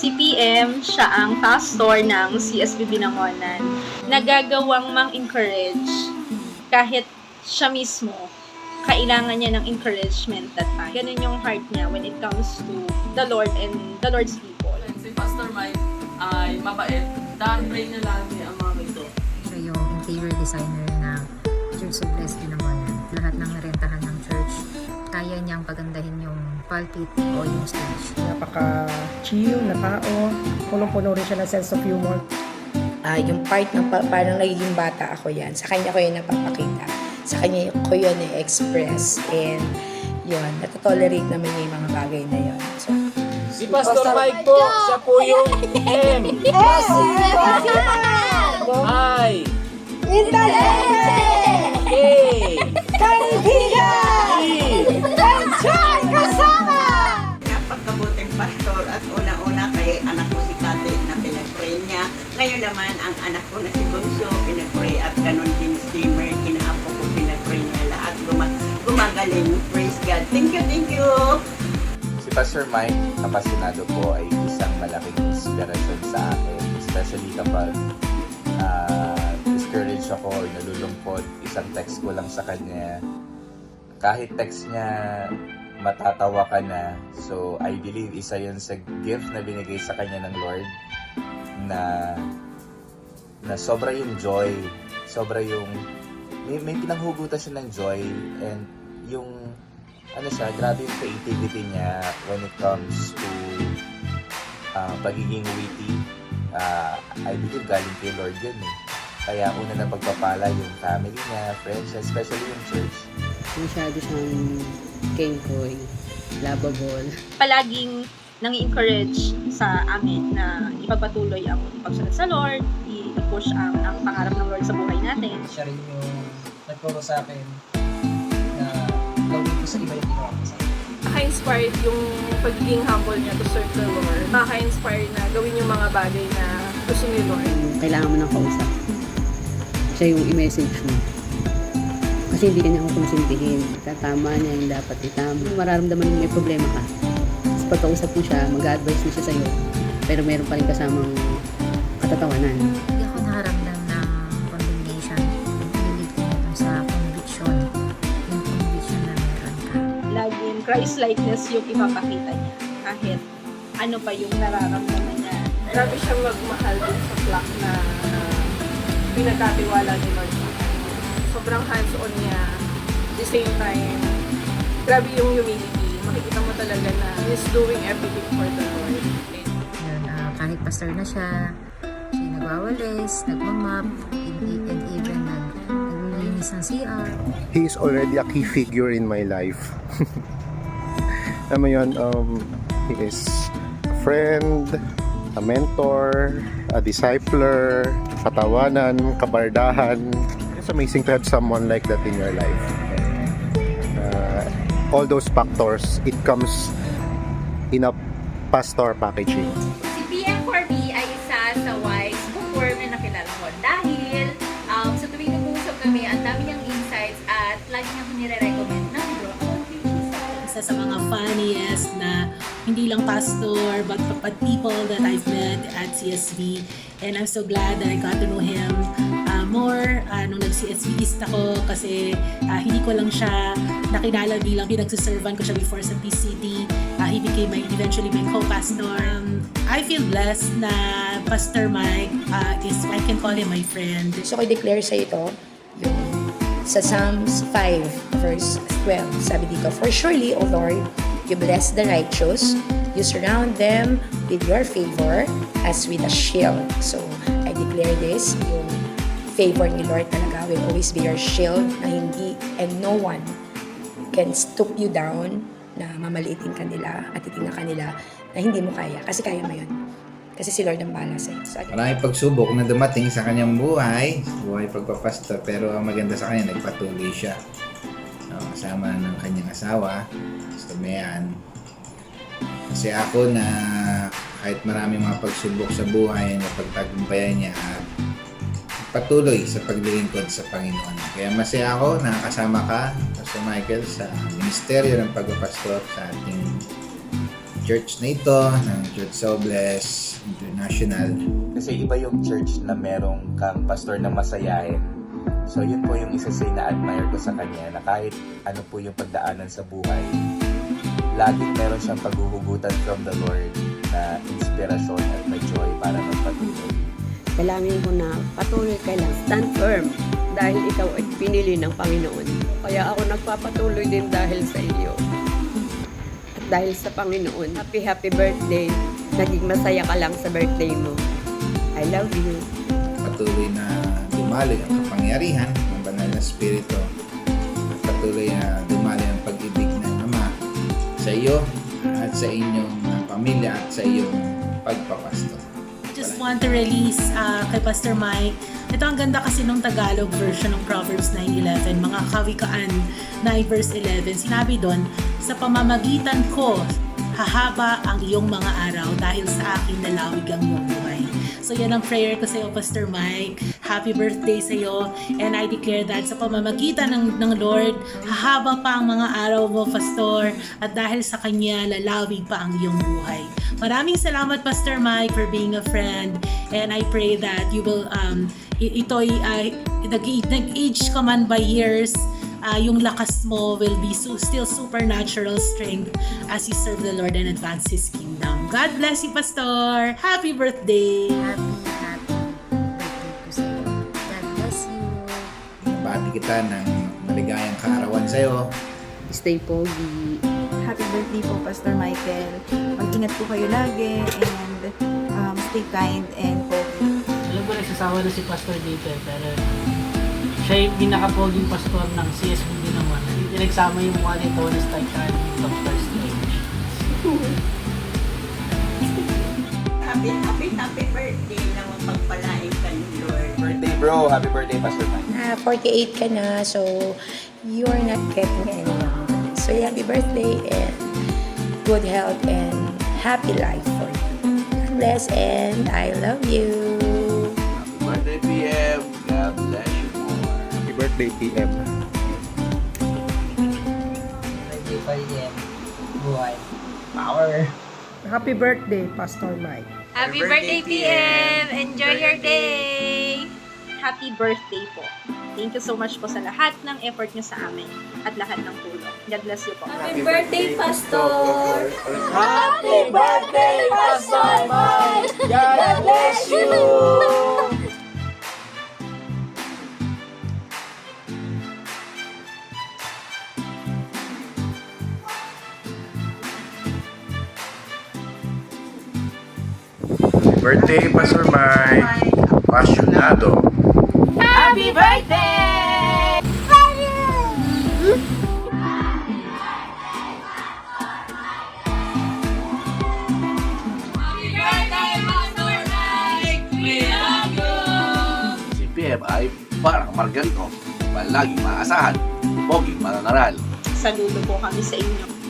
Si PM, siya ang pastor ng CSB Binangonan. Nagagawang mang-encourage kahit siya mismo, kailangan niya ng encouragement that time. Ganun yung heart niya when it comes to the Lord and the Lord's people. Si Pastor Mike ay mabait. Dahil pray na lagi ang mga ito. Siya yung interior designer ng Church of Blessed Binangonan. Lahat ng narentahan ng church, kaya niyang pagandahin yung pulpit o yung stage. Napaka-chill na tao. Punong-puno rin siya ng sense of humor. Yung part ng parang nagiging bata ako yan. Sa kanya ko yun napapakita. Sa kanya ko yun i-express. And yun, natotolerate naman niya yung mga bagay na yun. So, Si Pastor Mike po, siya po yung M. I. A. Napagkabuting pastor at una-una kay anak ko si Kate na pinag-pray niya. Ngayon naman ang anak ko na si Bunso pinag-pray at ganun din si Mer, kinaapo ko pinag-pray niya lahat gumagaling. Praise God. Thank you. Si Pastor Mike, apasionado po, ay isang malaking inspirasyon sa akin. Especially kapag discouraged ako o nalulungkot, isang text ko lang sa kanya. Kahit text niya, matatawa ka na. So, I believe isa yun sa gift na binigay sa kanya ng Lord na sobra yung joy, sobra yung may pinanghugutan siya ng joy, and yung grabe yung creativity niya when it comes to pagiging witty. I believe galing kay Lord yun eh. Kaya una na pagpapala yung family niya, friends, especially yung church. Masyado siyang kengkoy, lovable. Palaging nang-encourage sa amin na ipagpatuloy ang pagsunod sa Lord, i-push ang pangarap ng Lord sa buhay natin. Siya rin yung nagturo sa akin na gawin ko sa iba yung ginawa ko sa akin. Naka-inspired yung pagiging humble niya to serve the Lord. Naka-inspired na gawin yung mga bagay na gusto ni Lord. Kailangan mo ng kausap. Siya yung i-message mo. Kasi hindi ka niya kukonsintihin. Tatama niya yung dapat itama. Mararamdaman mo may problema ka. Tapos pagkausap mo siya, mag-advise na siya sa'yo. Pero meron pa rin kasamang katatawanan. Hindi ako nakaramdam ng condemnation. Pinilit ko nito sa conviction. Yung conviction na meron ka. Laging Christ-likeness yung ipapakita niya. Kahit ano pa yung nararamdaman niya. Grabe siyang magmahal din sa flock na pinagkatiwala ni Lord. Sobrang hands-on niya. At the same time, grabe yung humility. Makikita mo talaga na he's doing everything for the Lord. Yun, kahit pastor na siya nagwawalis, nagmamap, and even naglilinis ng CR. He is already a key figure in my life. Alam mo yun, he is a friend, a mentor, a discipler, katawanan, kabardahan. It's amazing to have someone like that in your life. All those factors, it comes in a pastor packaging. Si PM for me ay isa sa wise bookworm na nakilala ko dahil sa tuwing nag-uusap kami, ang dami niyang insights at lagi niya ko nire-recommend na bro. Isa sa mga funniest na hindi lang pastor but people that I've met at CSB, and I'm so glad that I got to know him more nung nag-CSBist ako kasi hindi ko lang siya nakilala bilang pinagsuservan ko siya before sa PCD. He became eventually my co-pastor. I feel blessed na Pastor Mike I can call him my friend. So, ko declare sa ito, yung sa Psalms 5, verse 12, sabi dito, "For surely, O Lord, you bless the righteous, you surround them with your favor as with a shield." So, I declare this, yung favor ni Lord talaga will always be your shield na hindi, and no one can stoop you down na mamaliitin ka nila at titingnan ka nila na hindi mo kaya. Kasi kaya mo yun. Kasi si Lord ang bahala sa'yo. So, maraming pagsubok na dumating sa kanyang buhay pagpapastor, pero ang maganda sa kanya, nagpatuloy siya. Kasama ng kanyang asawa, Sister Mayan. Kasi ako na kahit maraming mga pagsubok sa buhay, napagtagumpayan niya at patuloy sa paglilingkod sa Panginoon. Kaya masaya ako na kasama ka, Pastor Michael, sa ministeryo ng pagpapastor sa ating church na ito, ng Church So Blessed International. Kasi iba yung church na merong kang pastor na masayahin. So yun po yung isa sa na-admire ko sa kanya, na kahit ano po yung pagdaanan sa buhay, laging meron siyang paghuhugutan from the Lord na inspirasyon at may joy para magpatuloy. Kailangan ko na patuloy ka lang, stand firm, dahil ikaw ay pinili ng Panginoon. Kaya ako nagpapatuloy din dahil sa iyo. At dahil sa Panginoon, happy birthday. Naging masaya ka lang sa birthday mo. I love you. Patuloy na dumaloy ang kapangyarihan ng banal na spirito. At patuloy na dumaloy ang pag-ibig ng Ama sa iyo at sa inyong pamilya at sa iyong pagpapasto. Just want to release kay Pastor Mike. Ito ang ganda kasi nung Tagalog version ng Proverbs 9:11, mga kawikaan 9 verse 11. Sinabi doon, sa pamamagitan ko, hahaba ang iyong mga araw dahil sa akin nalawig ang iyong buhay. So yan ang prayer ko sa iyo, Pastor Mike. Happy birthday sa iyo. And I declare that sa pamamagitan ng Lord, hahaba pa ang mga araw mo, Pastor. At dahil sa Kanya, lalawig pa ang iyong buhay. Maraming salamat, Pastor Mike, for being a friend. And I pray that you will, nag-age ka man by years, yung lakas mo will be still supernatural strength as you serve the Lord and advance His kingdom. God bless you, Pastor! Happy birthday! Happy birthday po sa iyo. God bless you. Bati kita ng maligayang kaarawan sa iyo. Stay pogi. Happy birthday po, Pastor Michael. Mag-ingat po kayo lagi and stay kind and pogi. Alam ko nagsasawa na si Pastor dito pero siya yung pinaka-poging pastor ng CSBB naman. Pinagsama yung mukha nito na start siya ng Dr. Strange. Happy birthday na mapagpalain ka ni Lord. Birthday bro! Happy birthday, Pastor Mike. 48 ka na, so you are not getting any younger. So happy birthday and good health and happy life for you. God bless and I love you. Happy birthday, PM! God bless you more. Happy birthday, PM. Birthday pa rin. Buhay. Power. Happy birthday, Pastor Mike. Happy birthday, PM! Enjoy your day! Happy birthday po. Thank you so much po sa lahat ng effort niyo sa amin at lahat ng tulong. God bless you po. Happy birthday, Pastor! Happy birthday, Pastor Mike! God bless you! Birthday, Pastor Mike. Apasionado. Happy birthday! Happy birthday, Pastor Mike! We love you! Si PM ay parang Margarito, palaging maasahan, poging mangangaral. Saludo po kami sa inyo.